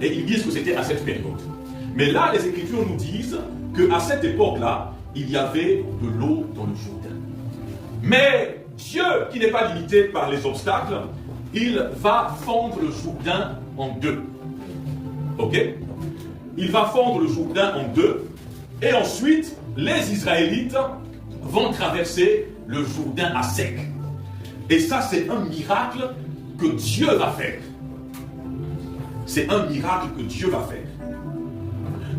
Et ils disent que c'était à cette période. Mais là, les Écritures nous disent qu'à cette époque-là, il y avait de l'eau dans le Jourdain. Mais Dieu, qui n'est pas limité par les obstacles, il va fendre le Jourdain en deux. Ok? Il va fendre le Jourdain en deux. Et ensuite, les Israélites vont traverser le Jourdain à sec. Et ça, c'est un miracle que Dieu va faire. C'est un miracle que Dieu va faire.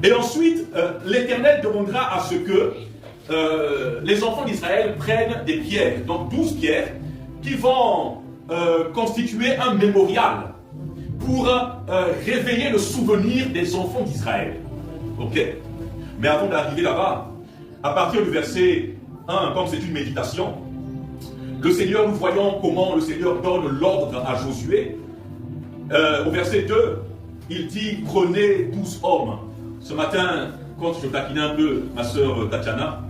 Et ensuite, l'Éternel demandera à ce que les enfants d'Israël prennent des pierres, donc 12 pierres, qui vont constituer un mémorial pour réveiller le souvenir des enfants d'Israël. Ok? Mais avant d'arriver là-bas, à partir du verset 1, comme c'est une méditation, le Seigneur, nous voyons comment le Seigneur donne l'ordre à Josué. Au verset 2, il dit « Prenez 12 hommes ». Ce matin, quand je taquinais un peu ma sœur Tatiana,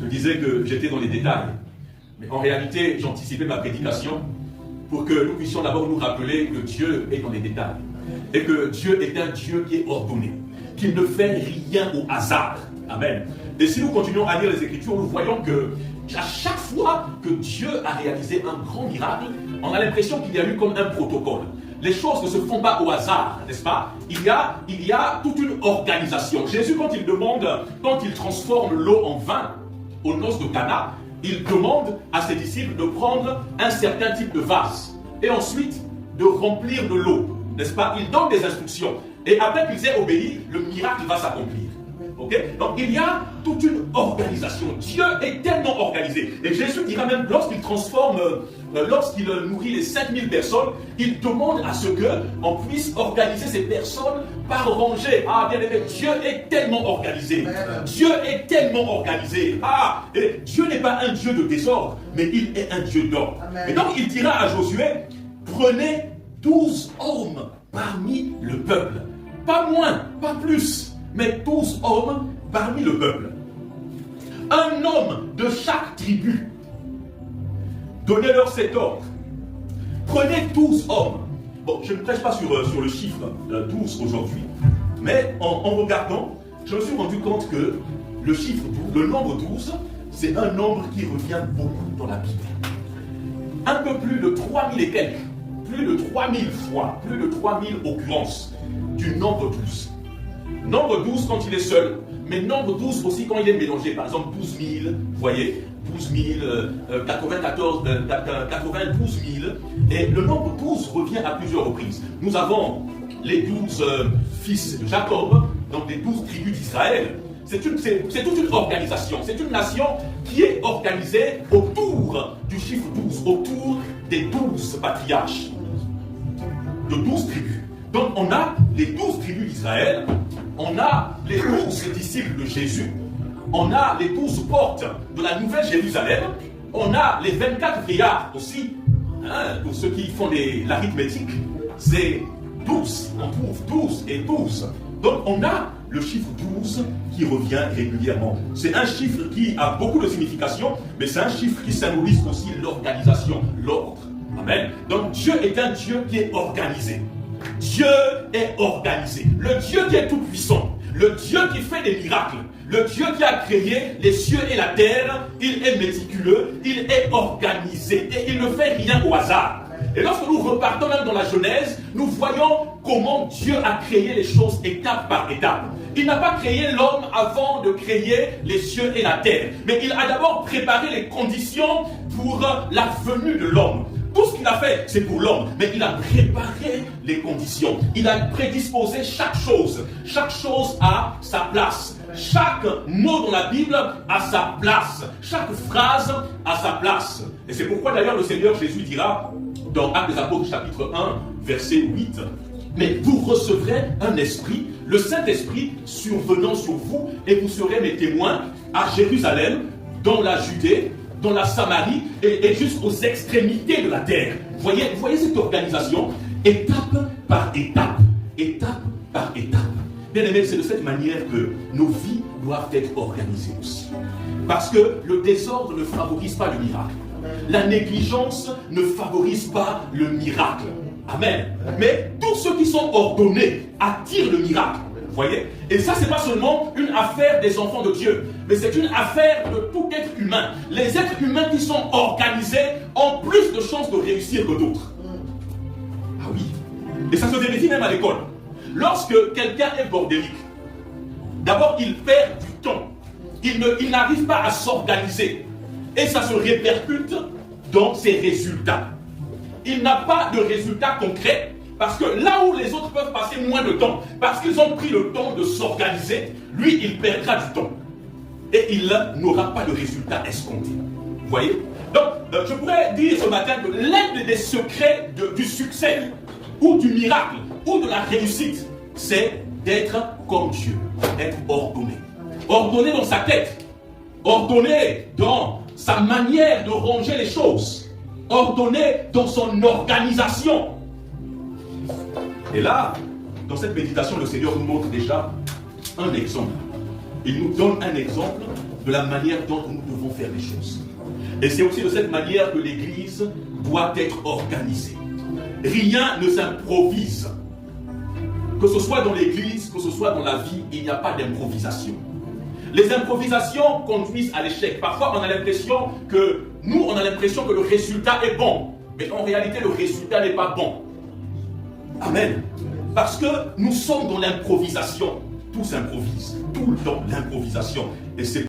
je disais que j'étais dans les détails. Mais en réalité, j'anticipais ma prédication pour que nous puissions d'abord nous rappeler que Dieu est dans les détails. Et que Dieu est un Dieu qui est ordonné. Qu'il ne fait rien au hasard. Amen. Et si nous continuons à lire les Écritures, nous voyons que à chaque fois que Dieu a réalisé un grand miracle, on a l'impression qu'il y a eu comme un protocole. Les choses ne se font pas au hasard, n'est-ce pas? Il y a toute une organisation. Jésus, quand il transforme l'eau en vin aux noces de Cana, il demande à ses disciples de prendre un certain type de vase et ensuite de remplir de l'eau, n'est-ce pas? Il donne des instructions. Et après qu'ils aient obéi, le miracle va s'accomplir. Okay? Donc il y a toute une organisation. Dieu est tellement organisé. Et Jésus dira même, lorsqu'il transforme, lorsqu'il nourrit les 5000 personnes, il demande à ce qu'on puisse organiser ces personnes par rangée. Ah, bien aimé, Dieu est tellement organisé. Dieu est tellement organisé. Ah, et Dieu n'est pas un Dieu de désordre, mais il est un Dieu d'ordre. Et donc il dira à Josué, prenez 12 hommes parmi le peuple. Pas moins, pas plus, mais 12 hommes parmi le peuple. Un homme de chaque tribu. Donnez-leur cet ordre. Prenez 12 hommes. Bon, je ne prêche pas sur le chiffre 12 aujourd'hui, mais en regardant, je me suis rendu compte que le chiffre 12, le nombre 12, c'est un nombre qui revient beaucoup dans la Bible. Un peu plus de 3000 et quelques, plus de 3000 fois, plus de 3000 occurrences du nombre 12. Nombre 12 quand il est seul, mais nombre 12 aussi quand il est mélangé. Par exemple 12 000, vous voyez, 12 000, 92 000. Et le nombre 12 revient à plusieurs reprises. Nous avons les 12 fils de Jacob, donc les 12 tribus d'Israël. C'est toute une organisation, c'est une nation qui est organisée autour du chiffre 12, autour des 12 patriarches, de 12 tribus. Donc on a les 12 tribus d'Israël, on a les 12 disciples de Jésus, on a les 12 portes de la Nouvelle Jérusalem, on a les 24 vieillards aussi, hein, pour ceux qui font l'arithmétique, c'est 12, on trouve 12 et 12. Donc on a le chiffre 12 qui revient régulièrement. C'est un chiffre qui a beaucoup de signification, mais c'est un chiffre qui symbolise aussi l'organisation, l'ordre. Amen. Donc Dieu est un Dieu qui est organisé. Dieu est organisé. Le Dieu qui est tout puissant. Le Dieu qui fait des miracles. Le Dieu qui a créé les cieux et la terre. Il est méticuleux. Il est organisé. Et il ne fait rien au hasard. Et lorsque nous repartons même dans la Genèse, nous voyons comment Dieu a créé les choses étape par étape. Il n'a pas créé l'homme avant de créer les cieux et la terre. Mais il a d'abord préparé les conditions pour la venue de l'homme. Tout ce qu'il a fait, c'est pour l'homme. Mais il a préparé les conditions. Il a prédisposé chaque chose. Chaque chose a sa place. Chaque mot dans la Bible a sa place. Chaque phrase a sa place. Et c'est pourquoi d'ailleurs le Seigneur Jésus dira dans Actes des Apôtres chapitre 1, verset 8, « Mais vous recevrez un esprit, le Saint-Esprit survenant sur vous, et vous serez mes témoins à Jérusalem, dans la Judée, dans la Samarie et jusqu'aux extrémités de la terre. » Vous voyez cette organisation, étape par étape, étape par étape. Bien aimé, c'est de cette manière que nos vies doivent être organisées aussi. Parce que le désordre ne favorise pas le miracle. La négligence ne favorise pas le miracle. Amen. Mais tous ceux qui sont ordonnés attirent le miracle. Vous voyez? Et ça, c'est pas seulement une affaire des enfants de Dieu, mais c'est une affaire de tout être humain. Les êtres humains qui sont organisés ont plus de chances de réussir que d'autres. Ah oui. Et ça se vérifie même à l'école. Lorsque quelqu'un est bordélique, d'abord il perd du temps. Il n'arrive pas à s'organiser. Et ça se répercute dans ses résultats. Il n'a pas de résultats concrets. Parce que là où les autres peuvent passer moins de temps, parce qu'ils ont pris le temps de s'organiser, lui, il perdra du temps. Et il n'aura pas de résultat escompté. Vous voyez? Donc, je pourrais dire ce matin que l'un des secrets du succès, ou du miracle, ou de la réussite, c'est d'être comme Dieu, être ordonné. Ordonné dans sa tête, ordonné dans sa manière de ranger les choses, ordonné dans son organisation. Et là, dans cette méditation, le Seigneur nous montre déjà un exemple. Il nous donne un exemple de la manière dont nous devons faire les choses. Et c'est aussi de cette manière que l'Église doit être organisée. Rien ne s'improvise. Que ce soit dans l'Église, que ce soit dans la vie, il n'y a pas d'improvisation. Les improvisations conduisent à l'échec. Parfois, on a l'impression que le résultat est bon. Mais en réalité, le résultat n'est pas bon. Amen. Parce que nous sommes dans l'improvisation. Tout s'improvise. Tout le temps, l'improvisation. Et c'est